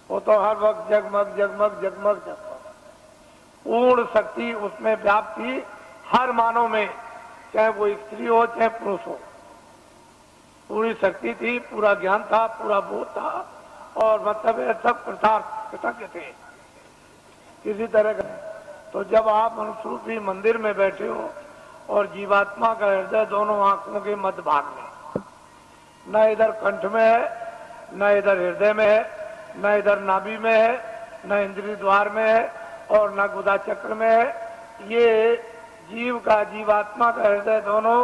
वो तो हर वक्त जगमग जगमग जगमग जगमग, पूर्ण शक्ति उसमें व्याप्त थी हर मानव में, चाहे वो स्त्री हो चाहे पुरुष हो। पूरी शक्ति थी, पूरा ज्ञान था, पूरा बोध था, और मतलब ये सब कृतज्ञ थे किसी तरह का। तो जब आप मनुष्य रूपी मंदिर में बैठे हो और जीवात्मा का हृदय दोनों आंखों के मध्य भाग में, न इधर कंठ में है, न इधर हृदय में है, न इधर नाभि में है, न इंद्रिय द्वार में है, और न गुदा चक्र में है, ये जीव का जीवात्मा का हृदय दोनों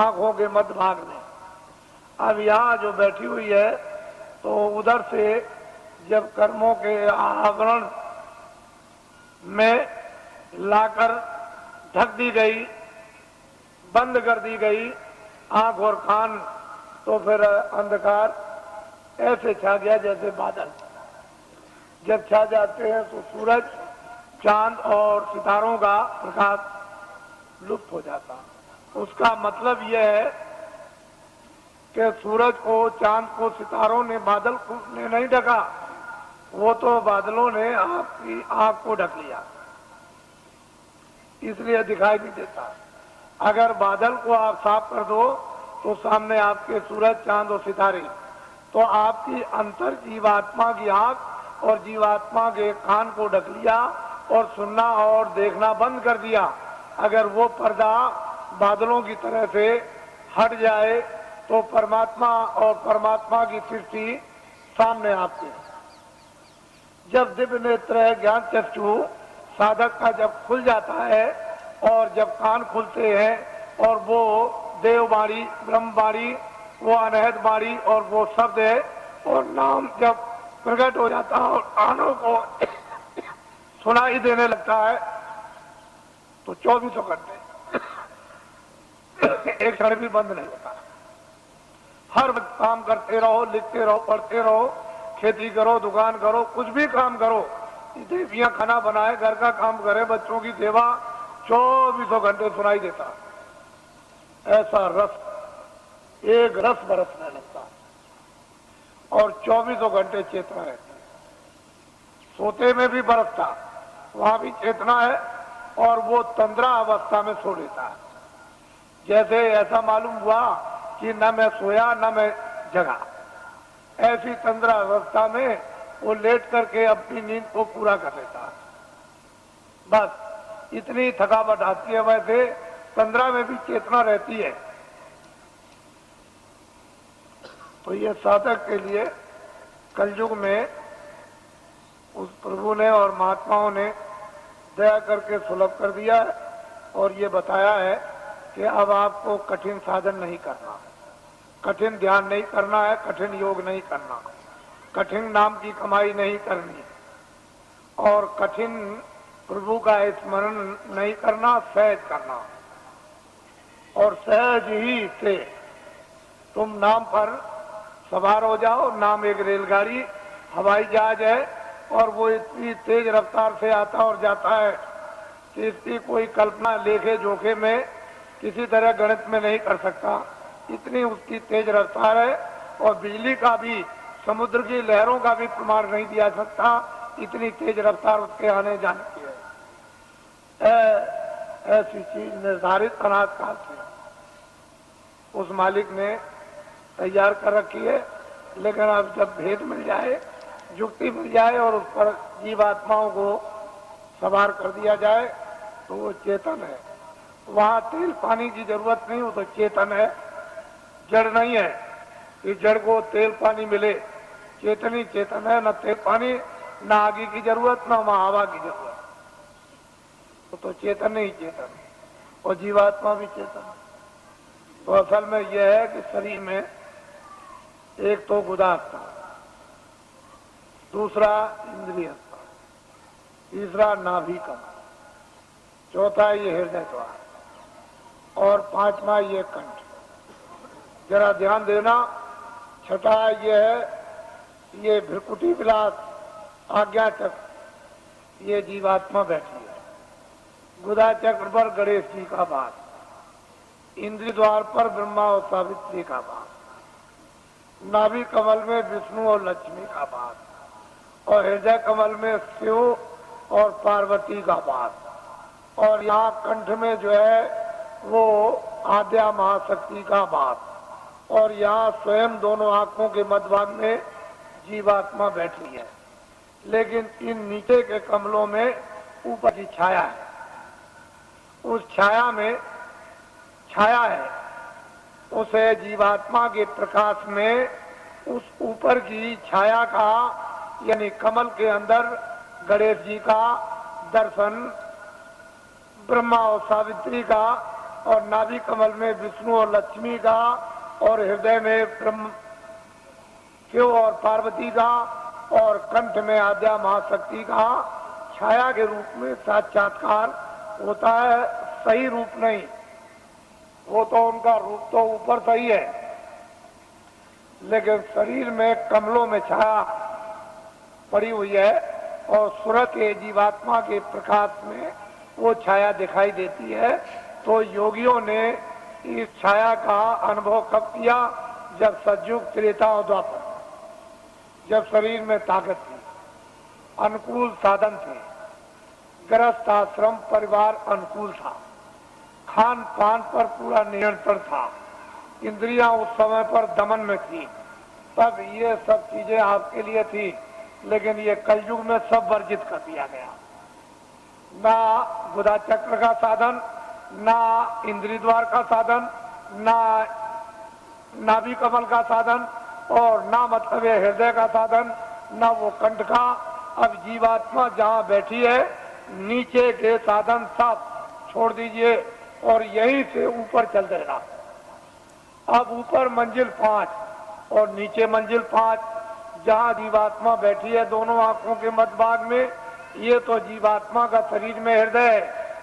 आंखों के मध्य भाग में। अब यहाँ जो बैठी हुई है तो उधर से जब कर्मों के आवरण में लाकर ढक दी गई, बंद कर दी गई आंख और कान, तो फिर अंधकार ऐसे छा गया जैसे बादल जब छा जाते हैं तो सूरज, चांद और सितारों का प्रकाश लुप्त हो जाता। उसका मतलब यह है कि सूरज को, चांद को सितारों ने, बादल ने नहीं ढका, वो तो बादलों ने आपकी आंख को ढक लिया, इसलिए दिखाई नहीं देता। अगर बादल को आप साफ कर दो तो सामने आपके सूरज, चांद और सितारे, तो आपकी अंतर जीवात्मा की आंख और जीवात्मा के कान को ढक लिया और सुनना और देखना बंद कर दिया। अगर वो पर्दा बादलों की तरह से हट जाए तो परमात्मा और परमात्मा की सृष्टि सामने आपके। जब दिव्य नेत्र ज्ञान चक्षु साधक का जब खुल जाता है और जब कान खुलते हैं और वो देववाणी, ब्रह्मवाणी, वो अनहद वाणी और वो शब्द है और नाम जब प्रकट हो जाता है और कानों को सुनाई देने लगता है तो 24 घंटे एक क्षण भी बंद नहीं होता। हर वक्त काम करते रहो, लिखते रहो, पढ़ते रहो, खेती करो, दुकान करो, कुछ भी काम करो, देवियां खाना बनाए, घर का काम करे, बच्चों की सेवा, 24 घंटे सुनाई देता। ऐसा रस, एक रस बरसने लगता और 24 घंटे चेतना रहती। सोते में भी बरसता, वहां भी चेतना है, और वो तंद्रा अवस्था में सो लेता है। जैसे ऐसा मालूम हुआ कि न मैं सोया न मैं जगा, ऐसी तंद्रा अवस्था में वो लेट करके अपनी नींद को पूरा कर लेता है। बस इतनी थकावट आती है। वैसे तंद्रा में भी चेतना रहती है। तो ये साधक के लिए कलयुग में उस प्रभु ने और महात्माओं ने दया करके सुलभ कर दिया है और ये बताया है कि अब आपको कठिन साधन नहीं करना, कठिन ध्यान नहीं करना है, कठिन योग नहीं करना, कठिन नाम की कमाई नहीं करनी, और कठिन प्रभु का स्मरण नहीं करना, सहज करना। और सहज ही से तुम नाम पर सवार हो जाओ। नाम एक रेलगाड़ी, हवाई जहाज है, और वो इतनी तेज रफ्तार से आता और जाता है कि इसकी कोई कल्पना लेखे जोखे में किसी तरह गणित में नहीं कर सकता। इतनी उसकी तेज रफ्तार है, और बिजली का भी, समुद्र की लहरों का भी प्रमाण नहीं दिया सकता, इतनी तेज रफ्तार उसके आने जाने की है। ऐसी चीज निर्धारित अनाद काल से उस मालिक ने तैयार कर रखी है। लेकिन अब जब भेद मिल जाए, युक्ति मिल जाए और उस पर जीवात्माओं को सवार कर दिया जाए तो वो चेतन है। वहां तेल पानी की जरूरत नहीं, वो तो चेतन है, जड़ नहीं है कि जड़ को तेल पानी मिले। चेतन ही चेतन है, न तेल पानी, न आगे की जरूरत, न वहां हवा की जरूरत। तो चेतन ही चेतन है, और जीवात्मा भी चेतन है। तो असल में यह है कि शरीर में एक तो गुदा स्थान, दूसरा इंद्रिय स्थान, तीसरा नाभि कमल, चौथा ये हृदय द्वार, और पांचवा ये कंठ। जरा ध्यान देना। छठा ये है, ये भ्रिकुटी विलास आज्ञा चक्र, ये जीवात्मा बैठी है। गुदा चक्र पर गणेश जी का वास, इंद्रिय द्वार पर ब्रह्मा और सावित्री का वास, नाभि कमल में विष्णु और लक्ष्मी का वास, और हृदय कमल में शिव और पार्वती का वास, और यहाँ कंठ में जो है वो आद्या महाशक्ति का वास, और यहाँ स्वयं दोनों आंखों के मध्यभाग में जीवात्मा बैठी है। लेकिन इन नीचे के कमलों में ऊपर की छाया है, उस छाया में छाया है, उसे जीवात्मा के प्रकाश में उस ऊपर की छाया का यानी कमल के अंदर गणेश जी का दर्शन, ब्रह्मा और सावित्री का, और नाभि कमल में विष्णु और लक्ष्मी का, और हृदय में ब्रह्म शिव और पार्वती का, और कंठ में आद्या महाशक्ति का छाया के रूप में साक्षात्कार होता है। सही रूप नहीं, वो तो उनका रूप तो ऊपर सही है, लेकिन शरीर में कमलों में छाया पड़ी हुई है, और सूरज के जीवात्मा के प्रकाश में वो छाया दिखाई देती है। तो योगियों ने इस छाया का अनुभव कब किया? जब सतयुग, त्रेता और द्वापर, जब शरीर में ताकत थी, अनुकूल साधन थे, गृहस्थ आश्रम परिवार अनुकूल था, खान पान पर पूरा नियंत्रण था, इंद्रियां उस समय पर दमन में थी, तब ये सब चीजें आपके लिए थी। लेकिन ये कलयुग में सब वर्जित कर दिया गया। ना बुधा चक्र का साधन, ना इंद्रिय द्वार का साधन, ना नाभि कमल का साधन, और ना मतलब हृदय का साधन, ना वो कंठ का। अब जीवात्मा जहाँ बैठी है, नीचे के साधन सब छोड़ दीजिए और यहीं से ऊपर चल देगा। अब ऊपर मंजिल 5 और नीचे मंजिल 5, जहाँ जीवात्मा बैठी है दोनों आंखों के मध्य भाग में, ये तो जीवात्मा का शरीर में हृदय है,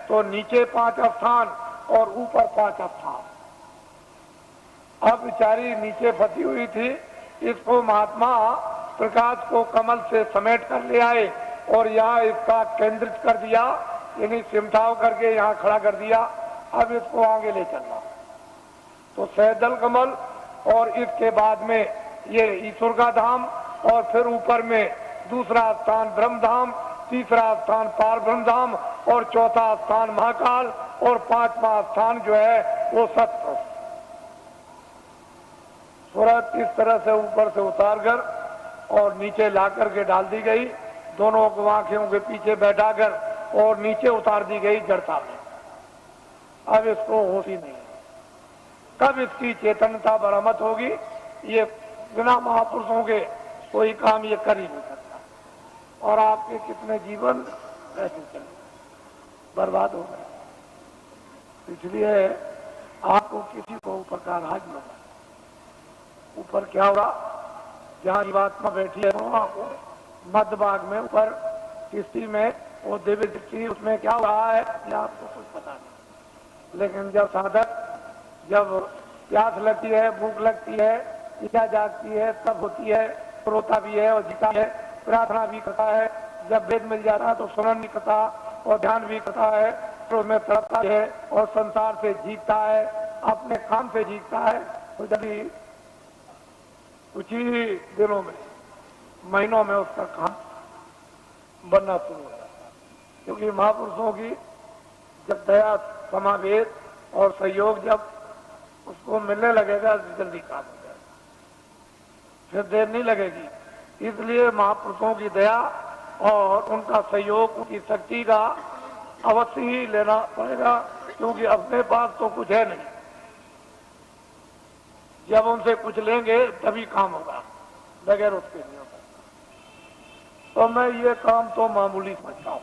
तो नीचे 5 स्थान और ऊपर 5 स्थान। अब बेचारी नीचे फंसी हुई थी, इसको महात्मा प्रकाश को कमल से समेट कर ले आए और यहाँ इसका केंद्रित कर दिया, यानी सिमटाव करके यहाँ खड़ा कर दिया। अब इसको आगे ले चलना, तो सहदल कमल, और इसके बाद में ये ईश्वर का धाम, और फिर ऊपर में दूसरा स्थान ब्रह्म धाम, तीसरा स्थान पार ब्रह्म धाम, और चौथा स्थान महाकाल, और 5वां स्थान जो है वो सत्य। सूरत इस तरह से ऊपर से उतार कर और नीचे ला करके डाल दी गई, दोनों आंखों के पीछे बैठाकर, और नीचे उतार दी गई जड़ता में। अब इसको होश ही नहीं, कब इसकी चेतनता बरामद होगी? ये बिना महापुरुषों के कोई काम ये कर ही नहीं सकता। और आपके कितने जीवन ऐसे चले बर्बाद हो गए। इसलिए आपको किसी को ऊपर का राज न, ऊपर क्या होगा? जहाँ जीवात्मा बैठी है मध्य भाग में ऊपर किस्ती में, वो दिव्य दृष्टि, उसमें क्या हो रहा है ये आपको कुछ पता नहीं। लेकिन जब साधक, जब प्यास लगती है, भूख लगती है, इच्छा जागती है, सब होती है, रोता भी है और जीता है, प्रार्थना भी करता है, जब वेद मिल जाता है तो सुनन भी करता और ध्यान भी करता है, तो उसमें तड़पता है और संसार से जीतता है, अपने काम से जीतता है। तो जब कुछ ही दिनों में, महीनों में उसका काम बनना शुरू होता है, क्योंकि महापुरुषों की जब दया, समावेश और सहयोग जब उसको मिलने लगेगा तो जल्दी काम हो जाएगा, फिर देर नहीं लगेगी। इसलिए महापुरुषों की दया और उनका सहयोग, उनकी शक्ति का अवश्य ही लेना पड़ेगा, क्योंकि अपने पास तो कुछ है नहीं। जब उनसे कुछ लेंगे तभी काम होगा, बगैर उसके नहीं होगा। तो मैं ये काम तो मामूली समझता हूँ,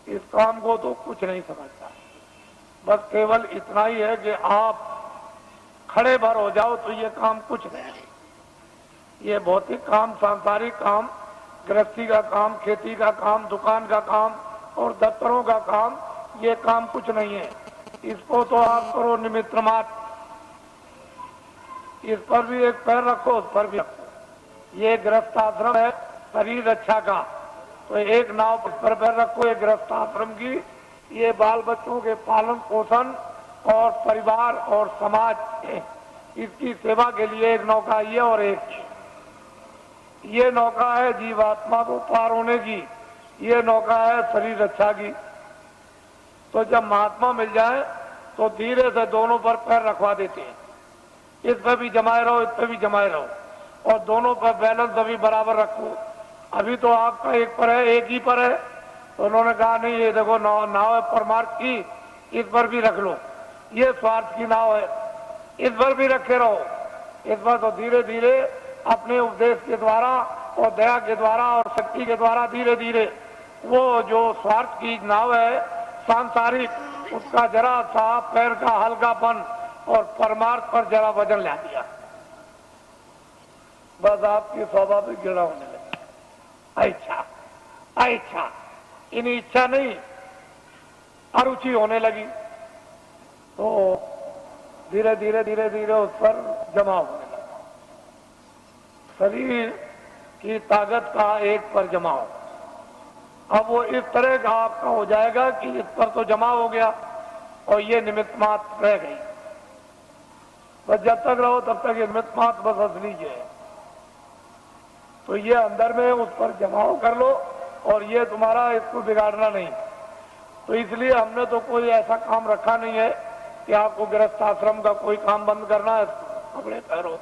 इस काम को तो कुछ नहीं समझता। बस केवल इतना ही है कि आप खड़े भर हो जाओ तो ये काम कुछ नहीं। ये भौतिक काम, सांसारिक काम, गृहस्थी का काम, खेती का काम, दुकान का काम और दफ्तरों का काम, ये काम कुछ नहीं है। इसको तो आप करो निमित्त मात्र, इस पर भी एक पैर रखो, उस पर भी रखो। ये गृहस्थ आश्रम है शरीर रक्षा का, तो एक नाव पर पैर रखो, एक गृहस्थ आश्रम की, ये बाल बच्चों के पालन पोषण और परिवार और समाज, इसकी सेवा के लिए एक नौका ये और एक। ये नौका है जीवात्मा को पार होने की, ये नौका है शरीर रक्षा की। तो जब महात्मा मिल जाए तो धीरे से दोनों पर पैर रखवा देते हैं, इस पर भी जमाए रहो, इस पर भी जमाए रहो, और दोनों पर बैलेंस अभी बराबर रखो। अभी तो आपका एक पर है, एक ही पर है, तो उन्होंने कहा नहीं, ये देखो नाव है परमार्थ की, इस पर भी रख लो। ये स्वार्थ की नाव है, इस पर भी रखे रहो। इस पर तो धीरे धीरे अपने उपदेश के द्वारा और दया के द्वारा और शक्ति के द्वारा धीरे धीरे वो जो स्वार्थ की नाव है सांसारिक, उसका जरा सा पैर का हल्कापन और परमार्थ पर जरा वजन ला दिया, बस आपकी स्वाभाविक गिरा होने लगी। इच्छा इन्हीं इच्छा नहीं, अरुचि होने लगी, तो धीरे धीरे धीरे धीरे उस पर जमा होने लगा। शरीर की ताकत का एक पर जमाव, अब वो इस तरह का आपका हो जाएगा कि इस पर तो जमा हो गया और ये निमित्त मात्र रह गई। बस जब तक रहो तब तक ये निमित्त मात्र बस असली है। तो ये अंदर में उस पर जमाव कर लो और ये तुम्हारा, इसको बिगाड़ना नहीं। तो इसलिए हमने तो कोई ऐसा काम रखा नहीं है कि आपको गृहस्थ आश्रम का कोई काम बंद करना है। कपड़े पहनो,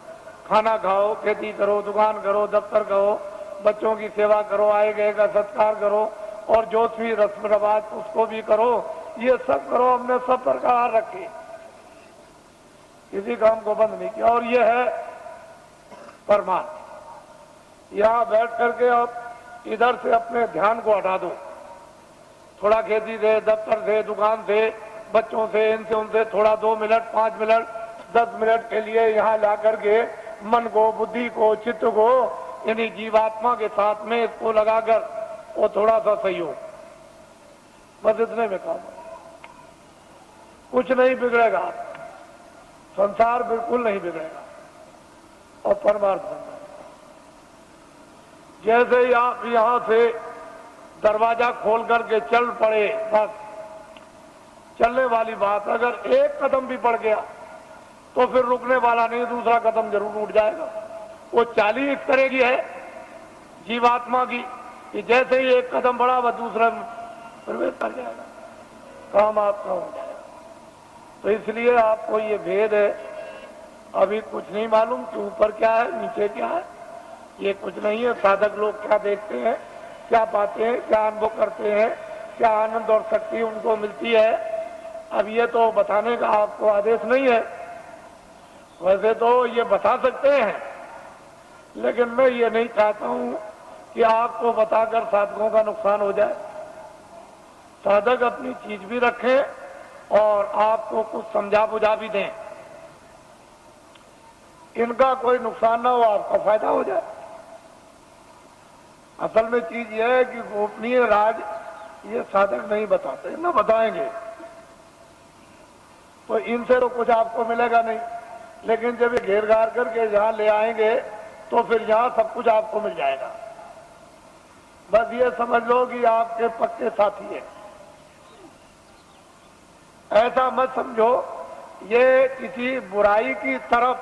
खाना खाओ, खेती करो, दुकान करो, दफ्तर करो, बच्चों की सेवा करो, आए गए का सत्कार करो, और जो भी रस्म रवाज उसको भी करो, ये सब करो। हमने सब प्रकार रखे, किसी काम को बंद नहीं किया। और ये है परमार्थ। यहाँ बैठ करके आप इधर से अपने ध्यान को हटा दो, थोड़ा खेती से, दफ्तर से, दुकान से, बच्चों से, इनसे उनसे थोड़ा 2 मिनट, 5 मिनट, 10 मिनट के लिए यहाँ ला करके मन को, बुद्धि को, चित्त को यानी जीवात्मा के साथ में इसको लगाकर वो थोड़ा सा सहयोग, बस इतने में काम है। कुछ नहीं बिगड़ेगा, संसार बिल्कुल नहीं बिगड़ेगा और परमार्थ बनना। जैसे ही आप यहां से दरवाजा खोल करके चल पड़े, बस चलने वाली बात, अगर एक कदम भी पड़ गया तो फिर रुकने वाला नहीं, दूसरा कदम जरूर उठ जाएगा। वो चाली इस तरह की है जीवात्मा की कि जैसे ही एक कदम बढ़ा वह दूसरा प्रवेश कर जाएगा, काम आपका हो जाएगा। तो इसलिए आपको ये भेद है, अभी कुछ नहीं मालूम कि ऊपर क्या है नीचे क्या है, ये कुछ नहीं है। साधक लोग क्या देखते हैं, क्या पाते हैं, क्या अनुभव करते हैं, क्या आनंद और शक्ति उनको मिलती है, अब ये तो बताने का आपको आदेश नहीं है। वैसे तो ये बता सकते हैं, लेकिन मैं ये नहीं चाहता हूं कि आपको बताकर साधकों का नुकसान हो जाए। साधक अपनी चीज भी रखें और आपको कुछ समझा बुझा भी दें, इनका कोई नुकसान ना हो, आपका फायदा हो जाए। असल में चीज यह है कि गोपनीय राज ये साधक नहीं बताते, ना बताएंगे, तो इनसे तो कुछ आपको मिलेगा नहीं। लेकिन जब ये घेर घार करके यहाँ ले आएंगे तो फिर यहाँ सब कुछ आपको मिल जाएगा। बस ये समझ लो कि आपके पक्के साथी है, ऐसा मत समझो ये किसी बुराई की तरफ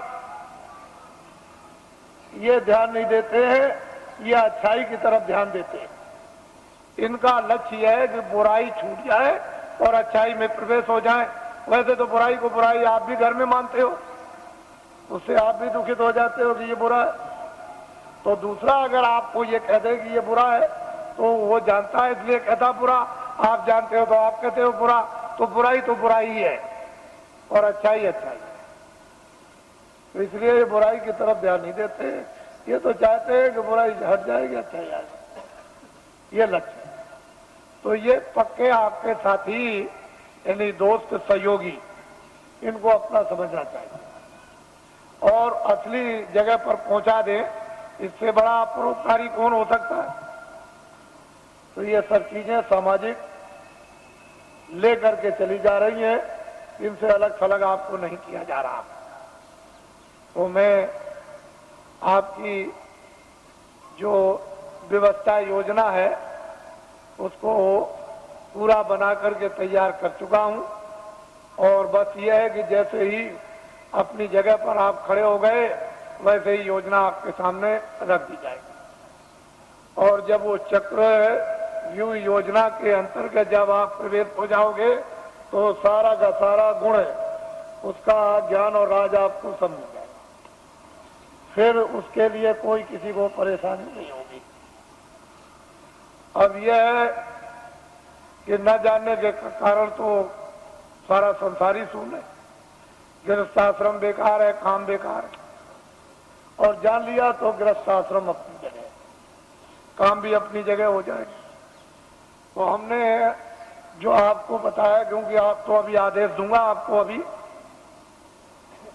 ये ध्यान नहीं देते हैं, ये अच्छाई की तरफ ध्यान देते हैं। इनका लक्ष्य यह है कि बुराई छूट जाए और अच्छाई में प्रवेश हो जाए। वैसे तो बुराई को बुराई आप भी घर में मानते हो, उससे आप भी दुखित हो जाते हो कि ये बुरा है। तो दूसरा अगर आपको ये कह दे कि ये बुरा है तो वो जानता है इसलिए कहता बुरा, आप जानते हो तो आप कहते हो बुरा, तो बुराई ही है और अच्छाई अच्छाई है। तो इसलिए ये बुराई की तरफ ध्यान नहीं देते, ये तो चाहते हैं कि बुराई हट जाएगी, अच्छाई आएगी, ये लक्ष्य है। तो ये पक्के आपके साथी यानी दोस्त सहयोगी, इनको अपना समझना चाहिए और असली जगह पर पहुंचा दें। इससे बड़ा परोपकारी कौन हो सकता है। तो ये सब चीजें सामाजिक लेकर के चली जा रही हैं, इनसे अलग थलग आपको नहीं किया जा रहा। तो मैं आपकी जो व्यवस्था योजना है उसको पूरा बना करके तैयार कर चुका हूं, और बस ये है कि जैसे ही अपनी जगह पर आप खड़े हो गए वैसे ही योजना आपके सामने रख दी जाएगी। और जब वो चक्रव्यूह योजना के अंतर्गत जब आप प्रवेश हो जाओगे तो सारा का सारा गुण है उसका ज्ञान और राज आपको समझ जाएगा। फिर उसके लिए कोई किसी को परेशानी नहीं होगी। अब यह है कि न जानने के कारण तो सारा संसार ही शून्य है, गृहस्थाश्रम बेकार है, काम बेकार है। और जान लिया तो गृहस्थाश्रम अपनी जगह, काम भी अपनी जगह हो जाएगा। तो हमने जो आपको बताया, क्योंकि आप तो अभी आदेश दूंगा आपको अभी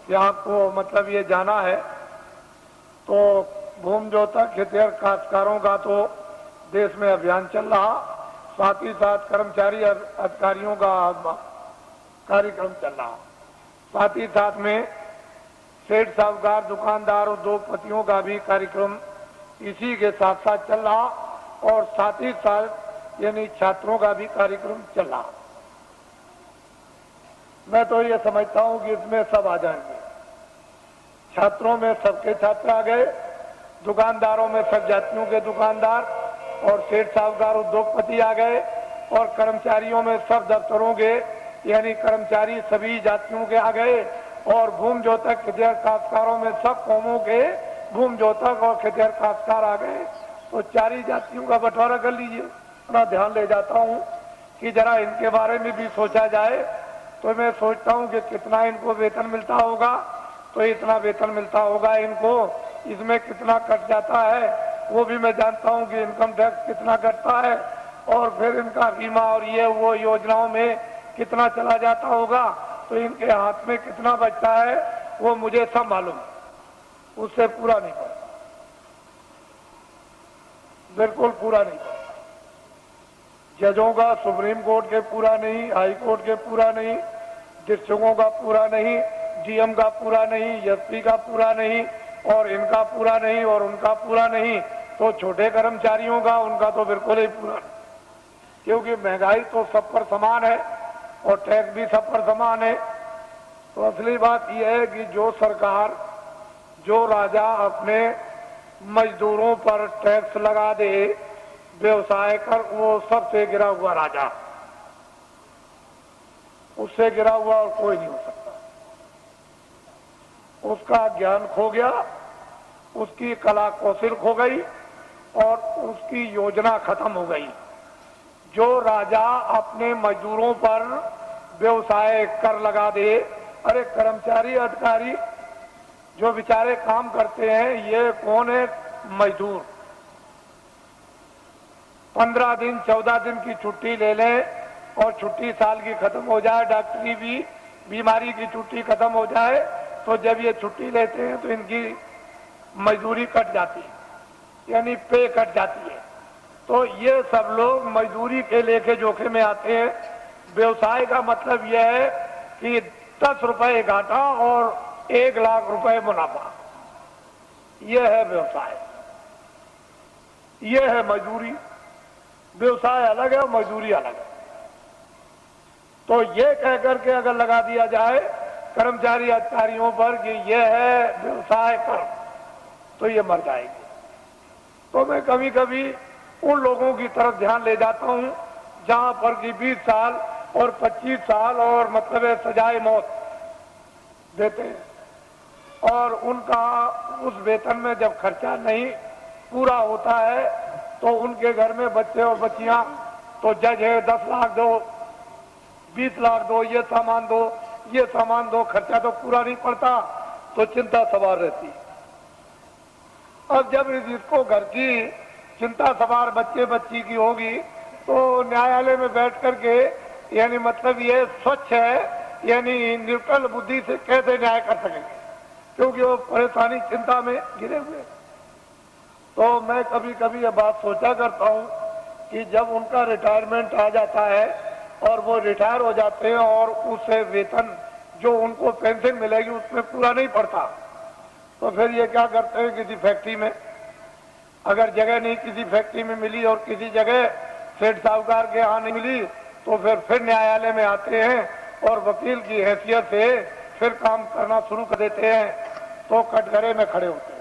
कि आपको मतलब ये जाना है, तो भूमि जोतक खेतिहर काश्तकारों का तो देश में अभियान चल रहा, साथ ही साथ कर्मचारी अधिकारियों का कार्यक्रम चल रहा, साथ ही साथ में सेठ साहूकार दुकानदार उद्योगपतियों का भी कार्यक्रम इसी के साथ साथ चल रहा, और साथ ही साथ यानी छात्रों का भी कार्यक्रम चल रहा। मैं तो ये समझता हूं कि इसमें सब आ जाएंगे। छात्रों में सबके छात्र आ गए, दुकानदारों में सब जातियों के दुकानदार और सेठ साहूकार उद्योगपति आ गए, और कर्मचारियों में सब दफ्तरों के यानी कर्मचारी सभी जातियों के आ गए, और भूमि जोतक खेतिहर काश्तकारों में सब कौमों के भूमि जोतक और खेतिहर काश्तकार आ गए। तो चारी जातियों का बंटवारा कर लीजिए। अपना ध्यान ले जाता हूं कि जरा इनके बारे में भी सोचा जाए। तो मैं सोचता हूं कि कितना इनको वेतन मिलता होगा, तो इतना वेतन मिलता होगा इनको, इसमें कितना कट जाता है वो भी मैं जानता हूं कि इनकम टैक्स कितना कटता है, और फिर इनका बीमा और ये वो योजनाओं में कितना चला जाता होगा, तो इनके हाथ में कितना बचता है वो मुझे सब मालूम, उससे पूरा नहीं पड़ता, बिल्कुल पूरा नहीं पड़ता। जजों का सुप्रीम कोर्ट के पूरा नहीं, हाई कोर्ट के पूरा नहीं, शिक्षकों का पूरा नहीं, डीएम का पूरा नहीं, एसपी का पूरा नहीं, और इनका पूरा नहीं और उनका पूरा नहीं, तो छोटे कर्मचारियों का उनका तो बिल्कुल ही पूरा नहीं, क्योंकि महंगाई तो सब पर समान है और टैक्स भी सब पर समान है। तो असली बात यह है कि जो सरकार, जो राजा अपने मजदूरों पर टैक्स लगा दे व्यवसाय कर, वो सबसे गिरा हुआ राजा, उससे गिरा हुआ और कोई नहीं हो सकता। उसका ज्ञान खो गया, उसकी कला कौशल खो गई और उसकी योजना खत्म हो गई। जो राजा अपने मजदूरों पर व्यवसाय कर लगा दे, अरे कर्मचारी अधिकारी जो बेचारे काम करते हैं, ये कौन है? मजदूर 15 दिन 14 दिन की छुट्टी ले लें और छुट्टी साल की खत्म हो जाए, डॉक्टरी भी बीमारी की छुट्टी खत्म हो जाए, तो जब ये छुट्टी लेते हैं तो इनकी मजदूरी कट जाती है, यानी पे कट जाती है। तो ये सब लोग मजदूरी के लेके जोखिम में आते हैं। व्यवसाय का मतलब यह है कि 10 रुपए घाटा और 1 लाख रुपए मुनाफा, यह है व्यवसाय, यह है मजदूरी। व्यवसाय अलग है और मजदूरी अलग है। तो ये कह करके अगर लगा दिया जाए कर्मचारी अधिकारियों पर कि यह है व्यवसाय कर, तो ये मर जाएगी। तो मैं कभी कभी उन लोगों की तरफ ध्यान ले जाता हूं जहां पर कि 20 साल और 25 साल और मतलब है सजाए मौत देते हैं, और उनका उस वेतन में जब खर्चा नहीं पूरा होता है तो उनके घर में बच्चे और बच्चियां, तो जज है 10 लाख दो, 20 लाख दो, ये सामान दो, ये सामान दो, खर्चा तो पूरा नहीं पड़ता, तो चिंता सवार रहती। अब जब इसको घर की चिंता सवार बच्चे बच्ची की होगी तो न्यायालय में बैठ करके, यानी मतलब ये स्वच्छ है, यानी न्यूट्रल बुद्धि से कैसे न्याय कर सकेंगे, क्योंकि वो परेशानी चिंता में घिरे हुए। तो मैं कभी कभी ये बात सोचा करता हूँ कि जब उनका रिटायरमेंट आ जाता है और वो रिटायर हो जाते हैं और उससे वेतन जो उनको पेंशन मिलेगी उसमें पूरा नहीं पड़ता, तो फिर ये क्या करते हैं, किसी फैक्ट्री में अगर जगह नहीं किसी फैक्ट्री में मिली और किसी जगह सेठ साहूकार के यहाँ नहीं मिली, तो फिर न्यायालय में आते हैं और वकील की हैसियत से फिर काम करना शुरू कर देते हैं, तो कटघरे में खड़े होते हैं।